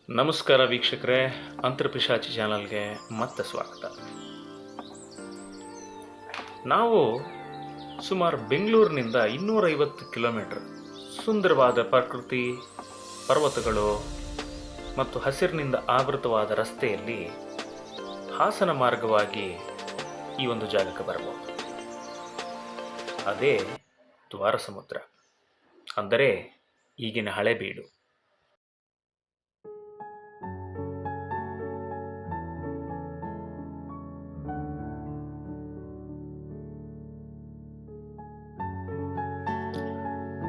ನಮಸ್ಕಾರ ವೀಕ್ಷಕರೇ, ಅಂತರ್ಪಿಶಾಚಿ ಚಾನಲ್ಗೆ ಮತ್ತೆ ಸ್ವಾಗತ. ನಾವು ಸುಮಾರು ಬೆಂಗಳೂರಿನಿಂದ 250 ಕಿಲೋಮೀಟರ್ ಸುಂದರವಾದ ಪ್ರಕೃತಿ, ಪರ್ವತಗಳು ಮತ್ತು ಹಸಿರಿನಿಂದ ಆವೃತವಾದ ರಸ್ತೆಯಲ್ಲಿ ಹಾಸನ ಮಾರ್ಗವಾಗಿ ಈ ಒಂದು ಜಾಗಕ್ಕೆ ಬರಬಹುದು. ಅದೇ ದ್ವಾರಸಮುದ್ರ, ಅಂದರೆ ಈಗಿನ ಹಳೆಬೀಡು.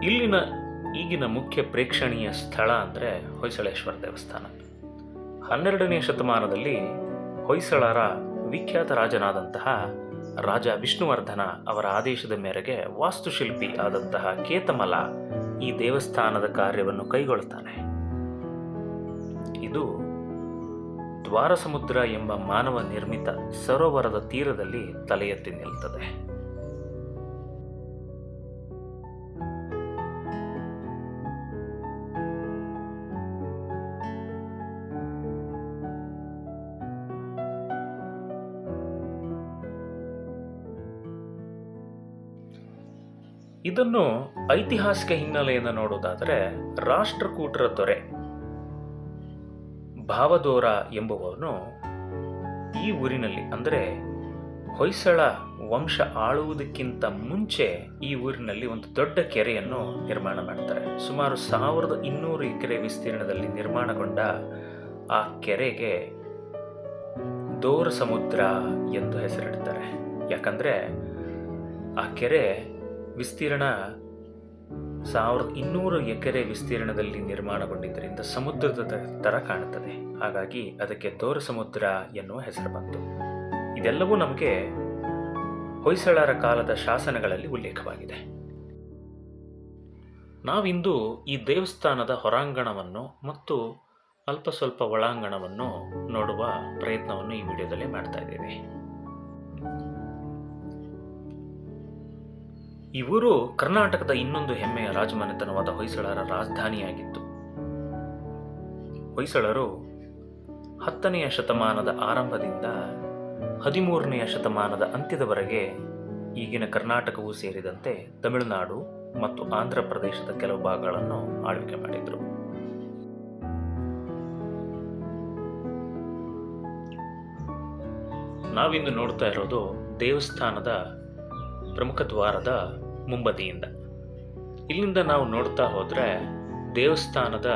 ಇಲ್ಲಿನ ಈಗಿನ ಮುಖ್ಯ ಪ್ರೇಕ್ಷಣೀಯ ಸ್ಥಳ ಅಂದರೆ ಹೊಯ್ಸಳೇಶ್ವರ ದೇವಸ್ಥಾನ. 12ನೇ ಶತಮಾನದಲ್ಲಿ ಹೊಯ್ಸಳರ ವಿಖ್ಯಾತ ರಾಜನಾದಂತಹ ರಾಜ ವಿಷ್ಣುವರ್ಧನ ಅವರ ಆದೇಶದ ಮೇರೆಗೆ ವಾಸ್ತುಶಿಲ್ಪಿ ಆದಂತಹ ಕೇತಮಲ ಈ ದೇವಸ್ಥಾನದ ಕಾರ್ಯವನ್ನು ಕೈಗೊಳ್ಳುತ್ತಾನೆ. ಇದು ದ್ವಾರಸಮುದ್ರ ಎಂಬ ಮಾನವ ನಿರ್ಮಿತ ಸರೋವರದ ತೀರದಲ್ಲಿ ತಲೆ ಎತ್ತಿ ನಿಲ್ತದೆ. ಇದನ್ನು ಐತಿಹಾಸಿಕ ಹಿನ್ನೆಲೆಯಿಂದ ನೋಡುವುದಾದರೆ, ರಾಷ್ಟ್ರಕೂಟರ ದೊರೆ ಭಾವದೋರ ಎಂಬುವವನು ಈ ಊರಿನಲ್ಲಿ, ಅಂದರೆ ಹೊಯ್ಸಳ ವಂಶ ಆಳುವುದಕ್ಕಿಂತ ಮುಂಚೆ ಈ ಊರಿನಲ್ಲಿ ಒಂದು ದೊಡ್ಡ ಕೆರೆಯನ್ನು ನಿರ್ಮಾಣ ಮಾಡ್ತಾರೆ. ಸುಮಾರು 1200 ಎಕರೆ ವಿಸ್ತೀರ್ಣದಲ್ಲಿ ನಿರ್ಮಾಣಗೊಂಡ ಆ ಕೆರೆಗೆ ದ್ವಾರಸಮುದ್ರ ಎಂದು ಹೆಸರಿಡ್ತಾರೆ. ಯಾಕಂದರೆ ಆ ಕೆರೆ ವಿಸ್ತೀರ್ಣ 1200 ಎಕರೆ ವಿಸ್ತೀರ್ಣದಲ್ಲಿ ನಿರ್ಮಾಣಗೊಂಡಿದ್ದರಿಂದ ಸಮುದ್ರದ ಥರ ಕಾಣುತ್ತದೆ. ಹಾಗಾಗಿ ಅದಕ್ಕೆ ದ್ವಾರಸಮುದ್ರ ಎನ್ನುವ ಹೆಸರು ಬಂತು. ಇದೆಲ್ಲವೂ ನಮಗೆ ಹೊಯ್ಸಳರ ಕಾಲದ ಶಾಸನಗಳಲ್ಲಿ ಉಲ್ಲೇಖವಾಗಿದೆ. ನಾವಿಂದು ಈ ದೇವಸ್ಥಾನದ ಹೊರಾಂಗಣವನ್ನು ಮತ್ತು ಅಲ್ಪ ಸ್ವಲ್ಪ ಒಳಾಂಗಣವನ್ನು ನೋಡುವ ಪ್ರಯತ್ನವನ್ನು ಈ ವಿಡಿಯೋದಲ್ಲಿ ಮಾಡ್ತಾ ಇದ್ದೇವೆ. ಈ ಊರು ಕರ್ನಾಟಕದ ಇನ್ನೊಂದು ಹೆಮ್ಮೆಯ ರಾಜಮನೆತನವಾದ ಹೊಯ್ಸಳರ ರಾಜಧಾನಿಯಾಗಿತ್ತು. ಹೊಯ್ಸಳರು 10ನೇ ಶತಮಾನದ ಆರಂಭದಿಂದ 13ನೇ ಶತಮಾನದ ಅಂತ್ಯದವರೆಗೆ ಈಗಿನ ಕರ್ನಾಟಕವೂ ಸೇರಿದಂತೆ ತಮಿಳುನಾಡು ಮತ್ತು ಆಂಧ್ರ ಪ್ರದೇಶದ ಕೆಲವು ಭಾಗಗಳನ್ನು ಆಳ್ವಿಕೆ ಮಾಡಿದರು. ನಾವಿಂದು ನೋಡ್ತಾ ಇರೋದು ದೇವಸ್ಥಾನದ ಪ್ರಮುಖ ದ್ವಾರದ ಮುಂಬದಿಯಿಂದ. ಇಲ್ಲಿಂದ ನಾವು ನೋಡ್ತಾ ಹೋದರೆ ದೇವಸ್ಥಾನದ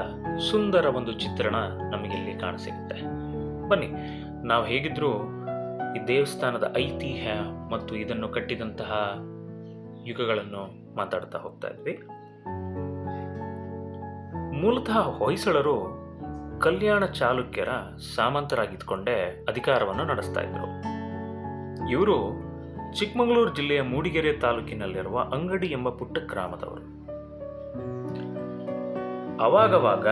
ಸುಂದರ ಒಂದು ಚಿತ್ರಣ ನಮಗಿಲ್ಲಿ ಕಾಣಸಿಗುತ್ತೆ. ಬನ್ನಿ, ನಾವು ಹೇಗಿದ್ರೂ ಈ ದೇವಸ್ಥಾನದ ಐತಿಹ್ಯ ಮತ್ತು ಇದನ್ನು ಕಟ್ಟಿದಂತಹ ಯುಗಗಳನ್ನು ಮಾತಾಡ್ತಾ ಹೋಗ್ತಾ ಇದ್ವಿ. ಮೂಲತಃ ಹೊಯ್ಸಳರು ಕಲ್ಯಾಣ ಚಾಲುಕ್ಯರ ಸಾಮಂತರಾಗಿದ್ದುಕೊಂಡೇ ಅಧಿಕಾರವನ್ನು ನಡೆಸ್ತಾ ಇದ್ರು. ಇವರು ಚಿಕ್ಕಮಗಳೂರು ಜಿಲ್ಲೆಯ ಮೂಡಿಗೆರೆ ತಾಲೂಕಿನಲ್ಲಿರುವ ಅಂಗಡಿ ಎಂಬ ಪುಟ್ಟ ಗ್ರಾಮದವರು. ಅವಾಗವಾಗ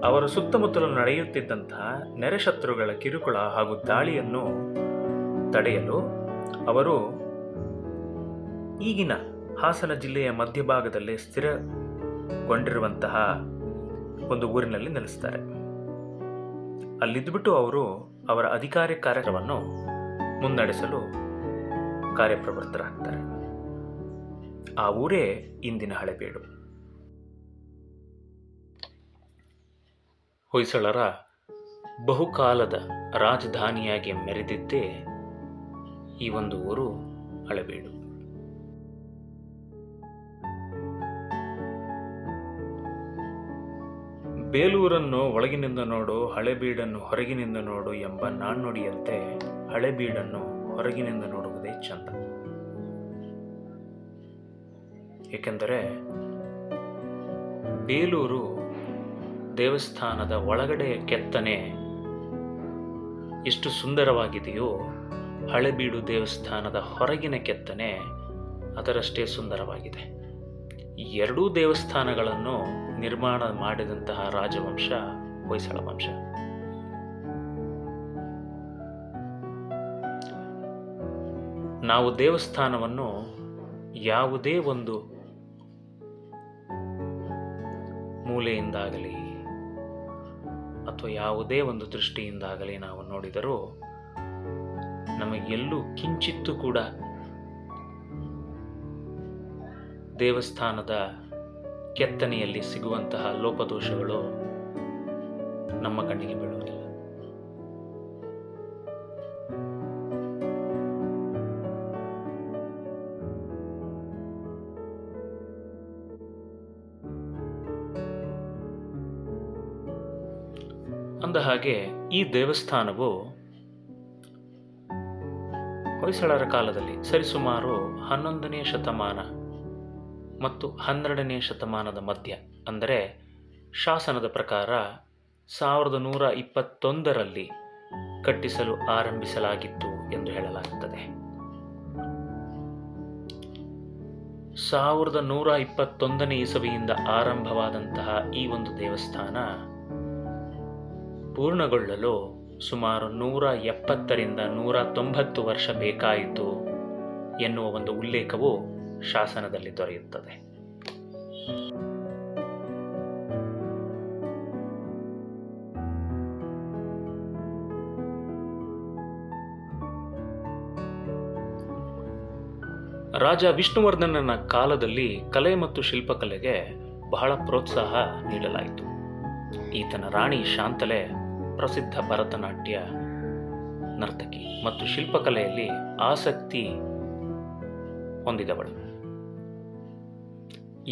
ಅವರ ಸುತ್ತಮುತ್ತಲು ನಡೆಯುತ್ತಿದ್ದಂತಹ ನೆರೆಶತ್ರುಗಳ ಕಿರುಕುಳ ಹಾಗೂ ದಾಳಿಯನ್ನು ತಡೆಯಲು ಅವರು ಈಗಿನ ಹಾಸನ ಜಿಲ್ಲೆಯ ಮಧ್ಯಭಾಗದಲ್ಲೇ ಸ್ಥಿರಗೊಂಡಿರುವಂತಹ ಒಂದು ಊರಿನಲ್ಲಿ ನೆಲೆಸ್ತಾರೆ. ಅಲ್ಲಿದ್ದುಬಿಟ್ಟು ಅವರು ಅವರ ಅಧಿಕಾರಿ ಕಾರ್ಯವನ್ನು ಮುನ್ನಡೆಸಲು ಕಾರ್ಯಪ್ರವೃತ್ತರಾಗ್ತಾರೆ. ಆ ಊರೇ ಇಂದಿನ ಹಳೆಬೀಡು. ಹೊಯ್ಸಳರ ಬಹುಕಾಲದ ರಾಜಧಾನಿಯಾಗಿ ಮೆರೆದಿದ್ದೇ ಈ ಒಂದು ಊರು ಹಳೆಬೀಡು. ಬೇಲೂರನ್ನು ಒಳಗಿನಿಂದ ನೋಡು, ಹಳೆಬೀಡನ್ನು ಹೊರಗಿನಿಂದ ನೋಡು ಎಂಬ ನಾಣ್ಣುಡಿಯಂತೆ ಹಳೆಬೀಡನ್ನು ಹೊರಗಿನಿಂದ ನೋಡುವುದೇ ಚಂದ. ಏಕೆಂದರೆ ಬೇಲೂರು ದೇವಸ್ಥಾನದ ಒಳಗಡೆ ಕೆತ್ತನೆ ಎಷ್ಟು ಸುಂದರವಾಗಿದೆಯೋ, ಹಳೆಬೀಡು ದೇವಸ್ಥಾನದ ಹೊರಗಿನ ಕೆತ್ತನೆ ಅದರಷ್ಟೇ ಸುಂದರವಾಗಿದೆ. ಈ ಎರಡೂ ದೇವಸ್ಥಾನಗಳನ್ನು ನಿರ್ಮಾಣ ಮಾಡಿದಂತಹ ರಾಜವಂಶ ಹೊಯ್ಸಳ ವಂಶ. ನಾವು ದೇವಸ್ಥಾನವನ್ನು ಯಾವುದೇ ಒಂದು ಮೂಲೆಯಿಂದಾಗಲಿ ಅಥವಾ ಯಾವುದೇ ಒಂದು ದೃಷ್ಟಿಯಿಂದಾಗಲಿ ನಾವು ನೋಡಿದರೂ ನಮಗೆಲ್ಲೂ ಕಿಂಚಿತ್ತೂ ಕೂಡ ದೇವಸ್ಥಾನದ ಕೆತ್ತನೆಯಲ್ಲಿ ಸಿಗುವಂತಹ ಲೋಪದೋಷಗಳು ನಮ್ಮ ಕಣ್ಣಿಗೆ ಬೀಳುವುದಿಲ್ಲ. ಅಂದ ಹಾಗೆ ಈ ದೇವಸ್ಥಾನವು ಹೊಯ್ಸಳರ ಕಾಲದಲ್ಲಿ ಸರಿಸುಮಾರು 11ನೇ ಶತಮಾನ ಮತ್ತು 12ನೇ ಶತಮಾನದ ಮಧ್ಯ, ಅಂದರೆ ಶಾಸನದ ಪ್ರಕಾರ 1121ರಲ್ಲಿ ಕಟ್ಟಿಸಲು ಆರಂಭಿಸಲಾಗಿತ್ತು ಎಂದು ಹೇಳಲಾಗುತ್ತದೆ. 1121ನೇ ಇಸವಿಯಿಂದ ಆರಂಭವಾದಂತಹ ಈ ಒಂದು ದೇವಸ್ಥಾನ ಪೂರ್ಣಗೊಳ್ಳಲು ಸುಮಾರು 170ರಿಂದ 190 ವರ್ಷ ಬೇಕಾಯಿತು ಎನ್ನುವ ಒಂದು ಉಲ್ಲೇಖವು ಶಾಸನದಲ್ಲಿ ದೊರೆಯುತ್ತದೆ. ರಾಜ ವಿಷ್ಣುವರ್ಧನನ ಕಾಲದಲ್ಲಿ ಕಲೆ ಮತ್ತು ಶಿಲ್ಪಕಲೆಗೆ ಬಹಳ ಪ್ರೋತ್ಸಾಹ ನೀಡಲಾಯಿತು. ಈತನ ರಾಣಿ ಶಾಂತಲೆ ಪ್ರಸಿದ್ಧ ಭರತನಾಟ್ಯ ನರ್ತಕಿ ಮತ್ತು ಶಿಲ್ಪಕಲೆಯಲ್ಲಿ ಆಸಕ್ತಿ ಹೊಂದಿದವಳು.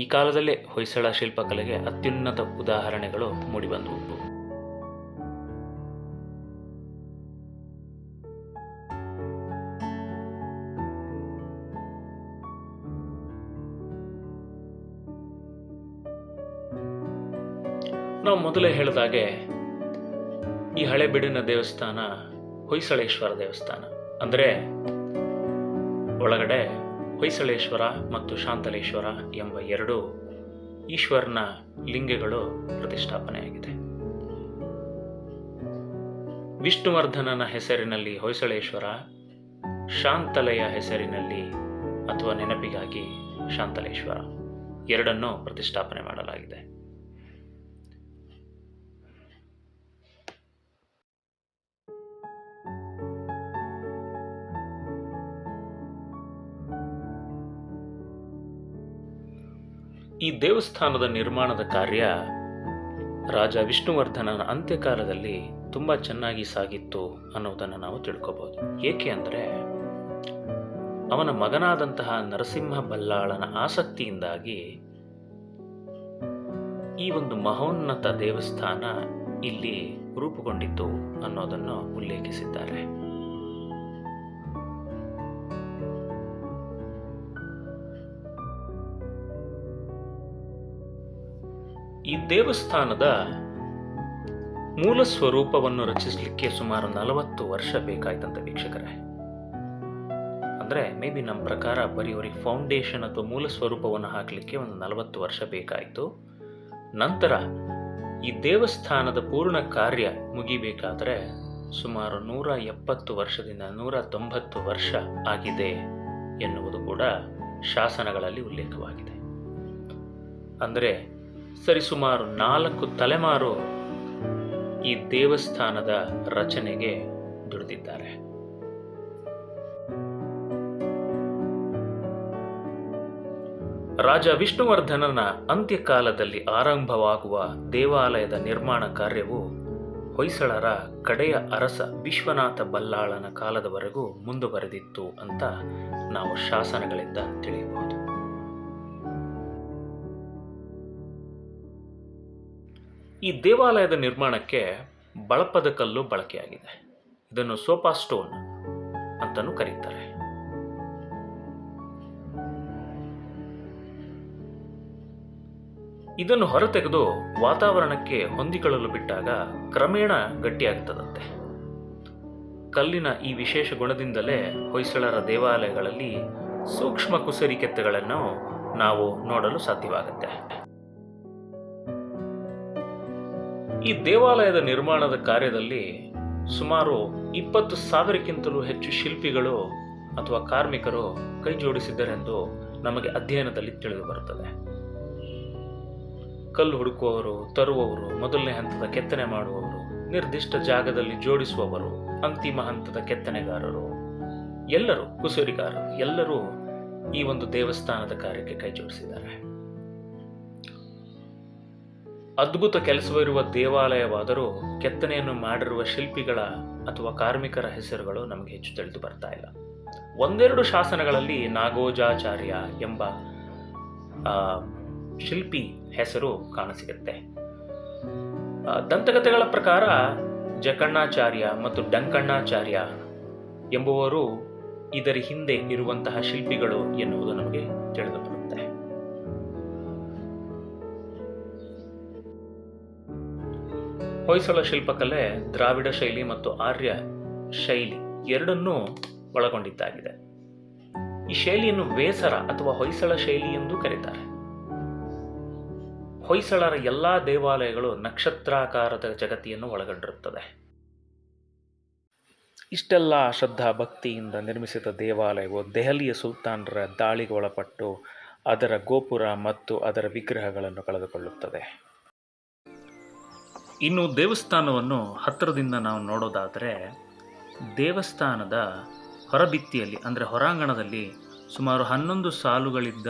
ಈ ಕಾಲದಲ್ಲೇ ಹೊಯ್ಸಳ ಶಿಲ್ಪಕಲೆಗೆ ಅತ್ಯುನ್ನತ ಉದಾಹರಣೆಗಳು ಮೂಡಿಬಂದವು. ನಾವು ಮೊದಲೇ ಹೇಳಿದಾಗೆ ಈ ಹಳೆಬೀಡಿನ ದೇವಸ್ಥಾನ ಹೊಯ್ಸಳೇಶ್ವರ ದೇವಸ್ಥಾನ, ಅಂದರೆ ಒಳಗಡೆ ಹೊಯ್ಸಳೇಶ್ವರ ಮತ್ತು ಶಾಂತಲೇಶ್ವರ ಎಂಬ ಎರಡು ಈಶ್ವರನ ಲಿಂಗಗಳು ಪ್ರತಿಷ್ಠಾಪನೆಯಾಗಿದೆ. ವಿಷ್ಣುವರ್ಧನನ ಹೆಸರಿನಲ್ಲಿ ಹೊಯ್ಸಳೇಶ್ವರ, ಶಾಂತಲೆಯ ಹೆಸರಿನಲ್ಲಿ ಅಥವಾ ನೆನಪಿಗಾಗಿ ಶಾಂತಲೇಶ್ವರ ಎರಡನ್ನೂ ಪ್ರತಿಷ್ಠಾಪನೆ ಮಾಡಲಾಗಿದೆ. ಈ ದೇವಸ್ಥಾನದ ನಿರ್ಮಾಣದ ಕಾರ್ಯ ರಾಜ ವಿಷ್ಣುವರ್ಧನನ ಅಂತ್ಯಕಾಲದಲ್ಲಿ ತುಂಬ ಚೆನ್ನಾಗಿ ಸಾಗಿತ್ತು ಅನ್ನೋದನ್ನು ನಾವು ತಿಳ್ಕೋಬಹುದು. ಏಕೆ ಅಂದರೆ ಅವನ ಮಗನಾದಂತಹ ನರಸಿಂಹ ಬಲ್ಲಾಳನ ಆಸಕ್ತಿಯಿಂದಾಗಿ ಈ ಒಂದು ಮಹೋನ್ನತ ದೇವಸ್ಥಾನ ಇಲ್ಲಿ ರೂಪುಗೊಂಡಿತ್ತು ಅನ್ನೋದನ್ನು ಉಲ್ಲೇಖಿಸಿದ್ದಾರೆ. ಈ ದೇವಸ್ಥಾನದ ಮೂಲ ಸ್ವರೂಪವನ್ನು ರಚಿಸಲಿಕ್ಕೆ ಸುಮಾರು 40 ವರ್ಷ ಬೇಕಾಯ್ತಂತೆ ವೀಕ್ಷಕರೇ. ಅಂದರೆ ಮೇ ಬಿ ನಮ್ಮ ಪ್ರಕಾರ ಬರೀವರಿಗೆ ಫೌಂಡೇಶನ್ ಅಥವಾ ಮೂಲ ಸ್ವರೂಪವನ್ನು ಹಾಕಲಿಕ್ಕೆ ಒಂದು 40 ವರ್ಷ ಬೇಕಾಯಿತು. ನಂತರ ಈ ದೇವಸ್ಥಾನದ ಪೂರ್ಣ ಕಾರ್ಯ ಮುಗಿಬೇಕಾದರೆ ಸುಮಾರು 170 ವರ್ಷದಿಂದ 190 ವರ್ಷ ಆಗಿದೆ ಎನ್ನುವುದು ಕೂಡ ಶಾಸನಗಳಲ್ಲಿ ಉಲ್ಲೇಖವಾಗಿದೆ. ಅಂದರೆ ಸರಿಸುಮಾರು 4 ತಲೆಮಾರು ಈ ದೇವಸ್ಥಾನದ ರಚನೆಗೆ ದುಡಿದಿದ್ದಾರೆ. ರಾಜ ವಿಷ್ಣುವರ್ಧನನ ಅಂತ್ಯಕಾಲದಲ್ಲಿ ಆರಂಭವಾಗುವ ದೇವಾಲಯದ ನಿರ್ಮಾಣ ಕಾರ್ಯವು ಹೊಯ್ಸಳರ ಕಡೆಯ ಅರಸ ವಿಶ್ವನಾಥ ಬಲ್ಲಾಳನ ಕಾಲದವರೆಗೂ ಮುಂದುವರೆದಿತ್ತು ಅಂತ ನಾವು ಶಾಸನಗಳಿಂದ ತಿಳಿಯಬಹುದು. ಈ ದೇವಾಲಯದ ನಿರ್ಮಾಣಕ್ಕೆ ಬಳಪದ ಕಲ್ಲು ಬಳಕೆಯಾಗಿದೆ. ಇದನ್ನು ಸೋಪಾ ಸ್ಟೋನ್ ಅಂತಲೂ ಕರೀತಾರೆ. ಇದನ್ನು ಹೊರತೆಗೆದು ವಾತಾವರಣಕ್ಕೆ ಹೊಂದಿಕೊಳ್ಳಲು ಬಿಟ್ಟಾಗ ಕ್ರಮೇಣ ಗಟ್ಟಿಯಾಗುತ್ತದಂತೆ. ಕಲ್ಲಿನ ಈ ವಿಶೇಷ ಗುಣದಿಂದಲೇ ಹೊಯ್ಸಳರ ದೇವಾಲಯಗಳಲ್ಲಿ ಸೂಕ್ಷ್ಮ ಕುಸರಿ ಕೆತ್ತಗಳನ್ನು ನಾವು ನೋಡಲು ಸಾಧ್ಯವಾಗುತ್ತೆ. ಈ ದೇವಾಲಯದ ನಿರ್ಮಾಣದ ಕಾರ್ಯದಲ್ಲಿ ಸುಮಾರು 20,000ಕ್ಕಿಂತಲೂ ಹೆಚ್ಚು ಶಿಲ್ಪಿಗಳು ಅಥವಾ ಕಾರ್ಮಿಕರು ಕೈ ಜೋಡಿಸಿದ್ದರೆಂದು ನಮಗೆ ಅಧ್ಯಯನದಲ್ಲಿ ತಿಳಿದು ಬರುತ್ತದೆ. ಕಲ್ಲು ಹುಡುಕುವವರು, ತರುವವರು, ಮೊದಲನೇ ಹಂತದ ಕೆತ್ತನೆ ಮಾಡುವವರು ನಿರ್ದಿಷ್ಟ ಜಾಗದಲ್ಲಿ ಜೋಡಿಸುವವರು, ಅಂತಿಮ ಹಂತದ ಕೆತ್ತನೆಗಾರರು, ಎಲ್ಲರೂ ಕುಸುರಿಗಾರರು ಎಲ್ಲರೂ ಈ ಒಂದು ದೇವಸ್ಥಾನದ ಕಾರ್ಯಕ್ಕೆ ಕೈ ಜೋಡಿಸಿದ್ದಾರೆ. ಅದ್ಭುತ ಕೆಲಸವಿರುವ ದೇವಾಲಯವಾದರೂ ಕೆತ್ತನೆಯನ್ನು ಮಾಡಿರುವ ಶಿಲ್ಪಿಗಳ ಅಥವಾ ಕಾರ್ಮಿಕರ ಹೆಸರುಗಳು ನಮಗೆ ಹೆಚ್ಚು ತಿಳಿದು ಬರ್ತಾ ಇಲ್ಲ. ಒಂದೆರಡು ಶಾಸನಗಳಲ್ಲಿ ನಾಗೋಜಾಚಾರ್ಯ ಎಂಬ ಶಿಲ್ಪಿ ಹೆಸರು ಕಾಣಸಿಗುತ್ತೆ. ದಂತಕಥೆಗಳ ಪ್ರಕಾರ ಜಕಣ್ಣಾಚಾರ್ಯ ಮತ್ತು ಡಂಕಣ್ಣಾಚಾರ್ಯ ಎಂಬುವರು ಇದರ ಹಿಂದೆ ಇರುವಂತಹ ಶಿಲ್ಪಿಗಳು ಎನ್ನುವುದು ನಮಗೆ ತಿಳಿದು ಬರುತ್ತೆ. ಹೊಯ್ಸಳ ಶಿಲ್ಪಕಲೆ ದ್ರಾವಿಡ ಶೈಲಿ ಮತ್ತು ಆರ್ಯ ಶೈಲಿ ಎರಡನ್ನೂ ಒಳಗೊಂಡಿದ್ದಾಗಿದೆ. ಈ ಶೈಲಿಯನ್ನು ವೇಸರ ಅಥವಾ ಹೊಯ್ಸಳ ಶೈಲಿ ಎಂದು ಕರೀತಾರೆ. ಹೊಯ್ಸಳರ ಎಲ್ಲಾ ದೇವಾಲಯಗಳು ನಕ್ಷತ್ರಾಕಾರದ ಜಗತಿಯನ್ನು ಒಳಗೊಂಡಿರುತ್ತದೆ. ಇಷ್ಟೆಲ್ಲ ಶ್ರದ್ಧಾ ಭಕ್ತಿಯಿಂದ ನಿರ್ಮಿಸಿದ ದೇವಾಲಯವು ದೆಹಲಿಯ ಸುಲ್ತಾನರ ದಾಳಿಗೆ ಒಳಪಟ್ಟು ಅದರ ಗೋಪುರ ಮತ್ತು ಅದರ ವಿಗ್ರಹಗಳನ್ನು ಕಳೆದುಕೊಳ್ಳುತ್ತದೆ. ಇನ್ನು ದೇವಸ್ಥಾನವನ್ನು ಹತ್ತಿರದಿಂದ ನಾವು ನೋಡೋದಾದರೆ, ದೇವಸ್ಥಾನದ ಹೊರಭಿತ್ತಿಯಲ್ಲಿ ಅಂದರೆ ಹೊರಾಂಗಣದಲ್ಲಿ ಸುಮಾರು 11 ಸಾಲುಗಳಿದ್ದ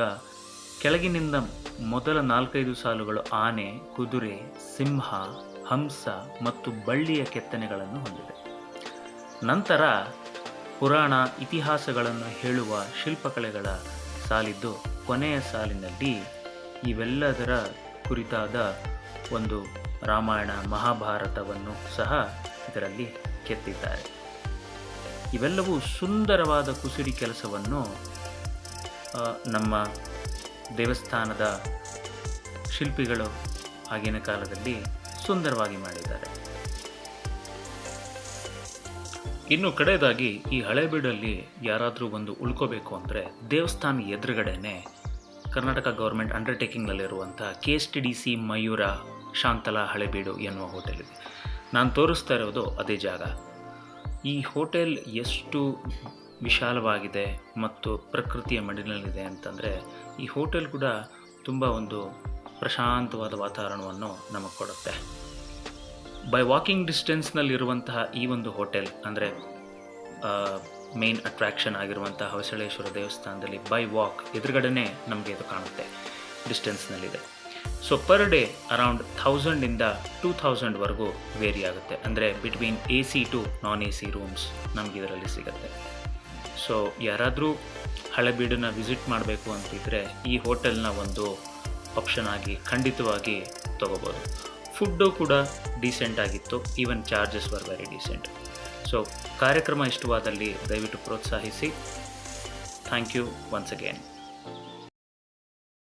ಕೆಳಗಿನಿಂದ ಮೊದಲ 4-5 ಸಾಲುಗಳು ಆನೆ, ಕುದುರೆ, ಸಿಂಹ, ಹಂಸ ಮತ್ತು ಬಳ್ಳಿಯ ಕೆತ್ತನೆಗಳನ್ನು ಹೊಂದಿದೆ. ನಂತರ ಪುರಾಣ ಇತಿಹಾಸಗಳನ್ನು ಹೇಳುವ ಶಿಲ್ಪಕಲೆಗಳ ಸಾಲಿದ್ದು ಕೊನೆಯ ಸಾಲಿನಲ್ಲಿ ಇವೆಲ್ಲದರ ಕುರಿತಾದ ಒಂದು ರಾಮಾಯಣ ಮಹಾಭಾರತವನ್ನು ಸಹ ಇದರಲ್ಲಿ ಕೆತ್ತಿದ್ದಾರೆ. ಇವೆಲ್ಲವೂ ಸುಂದರವಾದ ಕುಸುರಿ ಕೆಲಸವನ್ನು ನಮ್ಮ ದೇವಸ್ಥಾನದ ಶಿಲ್ಪಿಗಳು ಆಗಿನ ಕಾಲದಲ್ಲಿ ಸುಂದರವಾಗಿ ಮಾಡಿದ್ದಾರೆ. ಇನ್ನು ಕಡೆಯದಾಗಿ ಈ ಹಳೇಬೀಡಲ್ಲಿ ಯಾರಾದರೂ ಒಂದು ಉಳ್ಕೋಬೇಕು ಅಂದರೆ ದೇವಸ್ಥಾನ ಎದುರುಗಡೆನೆ ಕರ್ನಾಟಕ ಗೌರ್ಮೆಂಟ್ ಅಂಡರ್ಟೇಕಿಂಗ್ನಲ್ಲಿರುವಂಥ KSTDC ಮಯೂರ ಶಾಂತಲಾ ಹಳೇಬೀಡು ಎನ್ನುವ ಹೋಟೆಲ್ ಇದೆ. ನಾನು ತೋರಿಸ್ತಾ ಇರೋದು ಅದೇ ಜಾಗ. ಈ ಹೋಟೆಲ್ ಎಷ್ಟು ವಿಶಾಲವಾಗಿದೆ ಮತ್ತು ಪ್ರಕೃತಿಯ ಮಡಿಲಲ್ಲಿದೆ ಅಂತಂದರೆ, ಈ ಹೋಟೆಲ್ ಕೂಡ ತುಂಬ ಒಂದು ಪ್ರಶಾಂತವಾದ ವಾತಾವರಣವನ್ನು ನಮಗೆ ಕೊಡುತ್ತೆ. ಬೈ ವಾಕಿಂಗ್ ಡಿಸ್ಟೆನ್ಸ್ನಲ್ಲಿರುವಂತಹ ಈ ಒಂದು ಹೋಟೆಲ್ ಅಂದರೆ ಮೇನ್ ಅಟ್ರಾಕ್ಷನ್ ಆಗಿರುವಂಥ ಹೊಯ್ಸಳೇಶ್ವರ ದೇವಸ್ಥಾನದಲ್ಲಿ ಬೈ ವಾಕ್ ಎದುರುಗಡೆನೇ ನಮಗೆ ಇದು ಕಾಣುತ್ತೆ, ಡಿಸ್ಟೆನ್ಸ್ನಲ್ಲಿದೆ. So per day around 1000 to 2000ವರೆಗೂ ವೇರಿ ಆಗುತ್ತೆ. ಅಂದರೆ between AC to non AC rooms ನಮಗೆ ಇದರಲ್ಲಿ ಸಿಗುತ್ತೆ. ಸೊ ಯಾರಾದರೂ ಹಳೇಬೀಡನ್ನ ವಿಸಿಟ್ ಮಾಡಬೇಕು ಅಂತಿದ್ರೆ ಈ ಹೋಟೆಲ್ನ ಒಂದು ಆಪ್ಷನ್ ಆಗಿ ಖಂಡಿತವಾಗಿ ತೊಗೋಬೋದು. ಫುಡ್ಡು ಕೂಡ ಡೀಸೆಂಟ್ ಆಗಿತ್ತು, even charges were very decent. So ಕಾರ್ಯಕ್ರಮ ಇಷ್ಟವಾದಲ್ಲಿ ದಯವಿಟ್ಟು ಪ್ರೋತ್ಸಾಹಿಸಿ. Thank you once again.